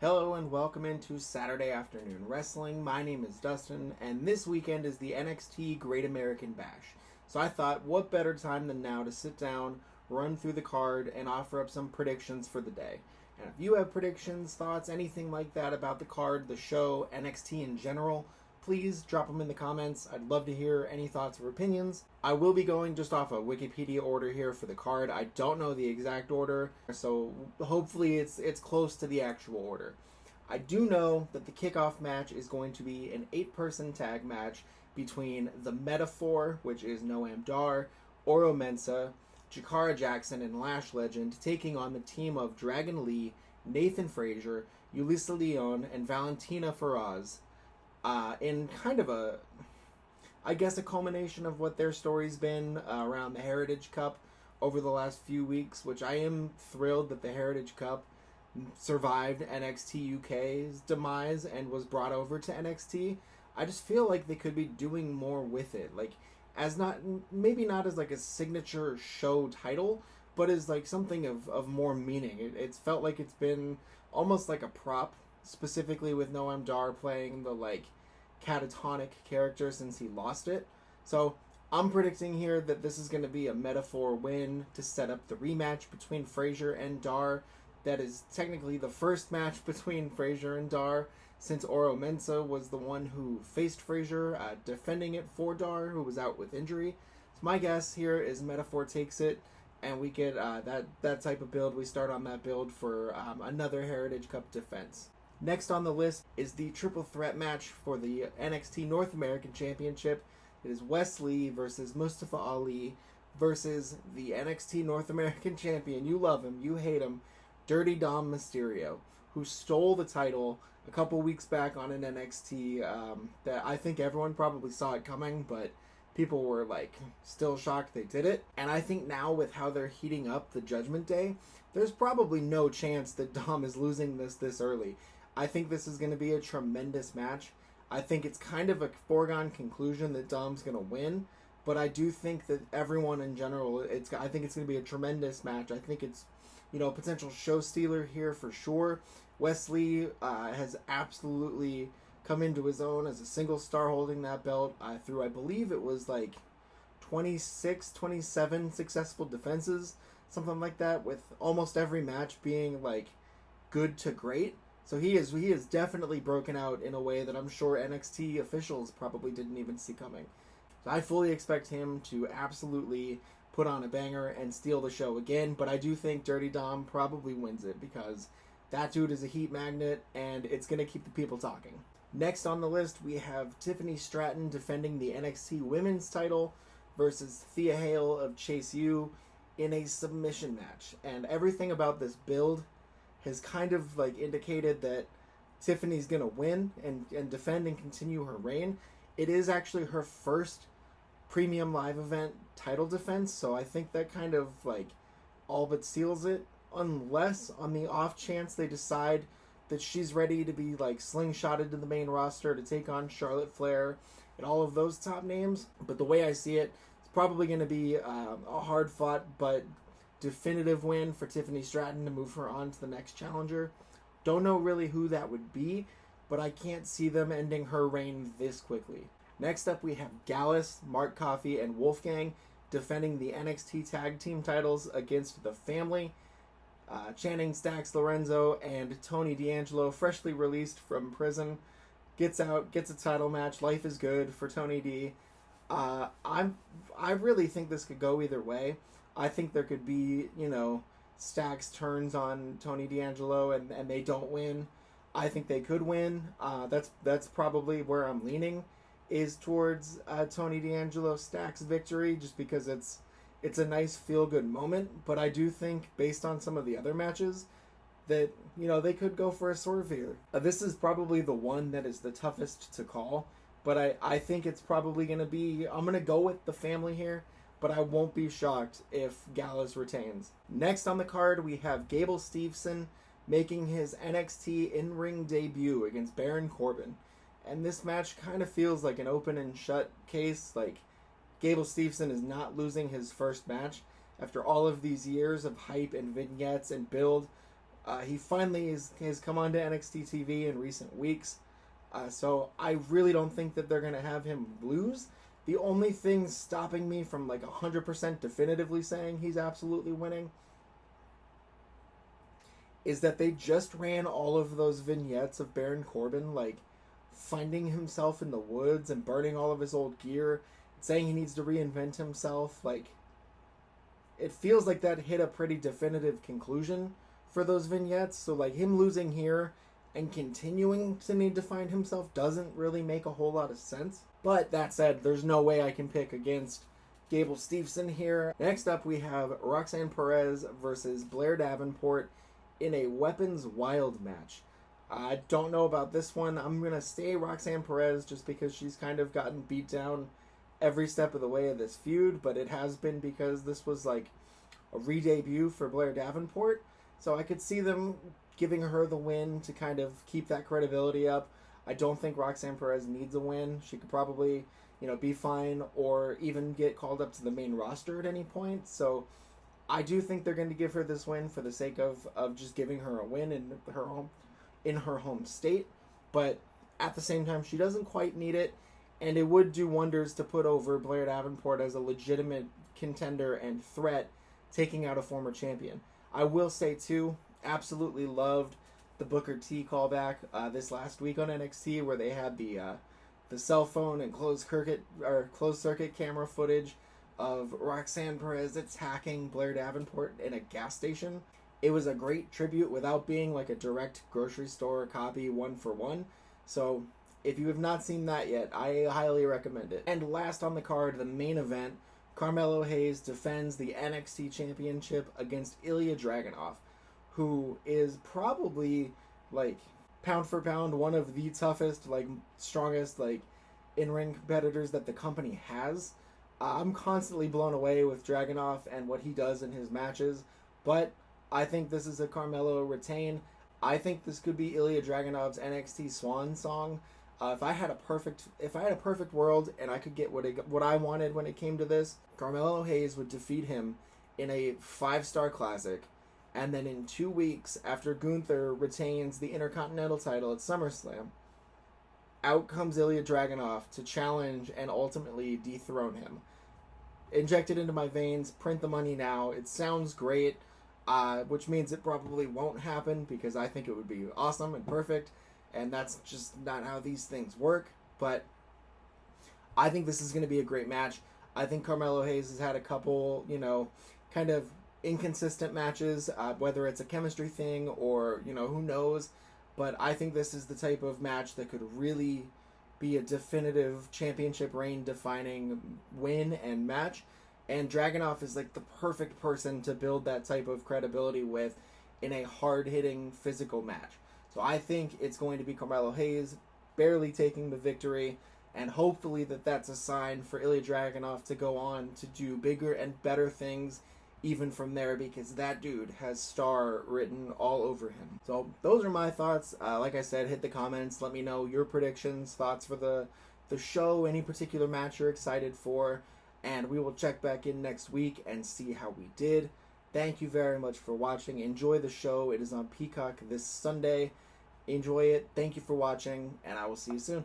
Hello and welcome into Saturday Afternoon Wrestling. My name is Dustin, and this weekend is the NXT Great American Bash. So I thought, what better time than now to sit down, run through the card, and offer up some predictions for the day. And if you have predictions, thoughts, anything like that about the card, the show, NXT in general, please drop them in the comments. I'd love to hear any thoughts or opinions. I will be going just off a Wikipedia order here for the card. I don't know the exact order, so hopefully it's close to the actual order. I do know that the kickoff match is going to be an 8-person tag match between the Metaphor, which is Noam Dar, Oro Mensah, Jakara Jackson, and Lash Legend, taking on the team of Dragon Lee, Nathan Frazier, Yulisa Leon, and Valentina Feroz. In kind of a culmination of what their story's been around the Heritage Cup over the last few weeks, which I am thrilled that the Heritage Cup survived NXT UK's demise and was brought over to NXT. I just feel like they could be doing more with it, like maybe not as like a signature show title, but as like something of more meaning. It's felt like it's been almost like a prop, specifically with Noam Dar playing the like catatonic character since he lost it. So I'm predicting here that this is going to be a Metaphor win to set up the rematch between Frazier and Dar. That is technically the first match between Frazier and Dar since Oro Mensah was the one who faced Frazier, defending it for Dar, who was out with injury. So my guess here is Metaphor takes it, and we get that type of build. We start on that build for another Heritage Cup defense. Next on the list is the triple threat match for the NXT North American Championship. It is Wes Lee versus Mustafa Ali versus the NXT North American Champion. You love him, you hate him, Dirty Dom Mysterio, who stole the title a couple weeks back on an NXT that I think everyone probably saw it coming, but people were like still shocked they did it. And I think now with how they're heating up the Judgment Day, there's probably no chance that Dom is losing this early. I think this is going to be a tremendous match. I think it's kind of a foregone conclusion that Dom's going to win, but I do think that everyone in general, I think it's going to be a tremendous match. I think it's, potential show stealer here for sure. Wes Lee has absolutely come into his own as a single star holding that belt through, I believe it was like 27 successful defenses, something like that, with almost every match being like good to great. So he is definitely broken out in a way that I'm sure NXT officials probably didn't even see coming. So I fully expect him to absolutely put on a banger and steal the show again, but I do think Dirty Dom probably wins it because that dude is a heat magnet and it's going to keep the people talking. Next on the list, we have Tiffany Stratton defending the NXT Women's title versus Thea Hale of Chase U in a submission match. And everything about this build has kind of like indicated that Tiffany's going to win and defend and continue her reign. It is actually her first premium live event title defense, so I think that kind of like all but seals it, unless on the off chance they decide that she's ready to be like slingshotted to the main roster to take on Charlotte Flair and all of those top names. But the way I see it, it's probably going to be a hard fought but definitive win for Tiffany Stratton to move her on to the next challenger. Don't know really who that would be, but I can't see them ending her reign this quickly. Next up, we have Gallus, Mark Coffey, and Wolfgang defending the NXT Tag Team titles against The Family. Channing Stacks Lorenzo and Tony D'Angelo, freshly released from prison, gets out, gets a title match. Life is good for Tony D. I really think this could go either way. I think there could be, Stacks turns on Tony D'Angelo and they don't win. I think they could win. That's probably where I'm leaning, is towards Tony D'Angelo Stacks victory, just because it's a nice feel-good moment. But I do think, based on some of the other matches, that, they could go for a swerve here. This is probably the one that is the toughest to call, but I think it's probably going to be, I'm going to go with The Family here, but I won't be shocked if Gallus retains. Next on the card, we have Gable Steveson making his NXT in-ring debut against Baron Corbin. And this match kind of feels like an open and shut case. Like, Gable Steveson is not losing his first match after all of these years of hype and vignettes and build He finally has come onto NXT TV in recent weeks. So I really don't think that they're going to have him lose. The only thing stopping me from like 100% definitively saying he's absolutely winning is that they just ran all of those vignettes of Baron Corbin like finding himself in the woods and burning all of his old gear, saying he needs to reinvent himself. Like, it feels like that hit a pretty definitive conclusion for those vignettes. So like him losing here and continuing to need to find himself doesn't really make a whole lot of sense. But that said, there's no way I can pick against Gable Steveson here. Next up, we have Roxanne Perez versus Blair Davenport in a Weapons Wild match. I don't know about this one. I'm going to stay Roxanne Perez just because she's kind of gotten beat down every step of the way of this feud, but it has been because this was like a re-debut for Blair Davenport. So I could see them giving her the win to kind of keep that credibility up. I don't think Roxanne Perez needs a win. She could probably, be fine or even get called up to the main roster at any point. So I do think they're going to give her this win for the sake of just giving her a win in her home state. But at the same time, she doesn't quite need it, and it would do wonders to put over Blair Davenport as a legitimate contender and threat, taking out a former champion. I will say too, absolutely loved the Booker T callback this last week on NXT, where they had the cell phone and closed circuit camera footage of Roxanne Perez attacking Blair Davenport in a gas station. It was a great tribute without being like a direct grocery store copy 1-for-1. So if you have not seen that yet, I highly recommend it. And last on the card, the main event, Carmelo Hayes defends the NXT Championship against Ilya Dragunov, who is probably, like, pound for pound, one of the toughest, like, strongest, like, in-ring competitors that the company has. I'm constantly blown away with Dragunov and what he does in his matches, but I think this is a Carmelo retain. I think this could be Ilya Dragunov's NXT Swan song. If I had a perfect world and I could get what I wanted when it came to this, Carmelo Hayes would defeat him in a 5-star classic, and then in 2 weeks after Gunther retains the Intercontinental title at SummerSlam, out comes Ilya Dragunov to challenge and ultimately dethrone him. Inject it into my veins, print the money now. It sounds great, which means it probably won't happen because I think it would be awesome and perfect, and that's just not how these things work. But I think this is going to be a great match. I think Carmelo Hayes has had a couple, kind of inconsistent matches, whether it's a chemistry thing or, who knows. But I think this is the type of match that could really be a definitive championship reign defining win and match. And Dragunov is like the perfect person to build that type of credibility with in a hard-hitting physical match. So I think it's going to be Carmelo Hayes barely taking the victory, and hopefully that's a sign for Ilya Dragunov to go on to do bigger and better things even from there, because that dude has star written all over him. So those are my thoughts. Like I said, hit the comments. Let me know your predictions, thoughts for the show, any particular match you're excited for, and we will check back in next week and see how we did. Thank you very much for watching. Enjoy the show. It is on Peacock this Sunday. Enjoy it. Thank you for watching, and I will see you soon.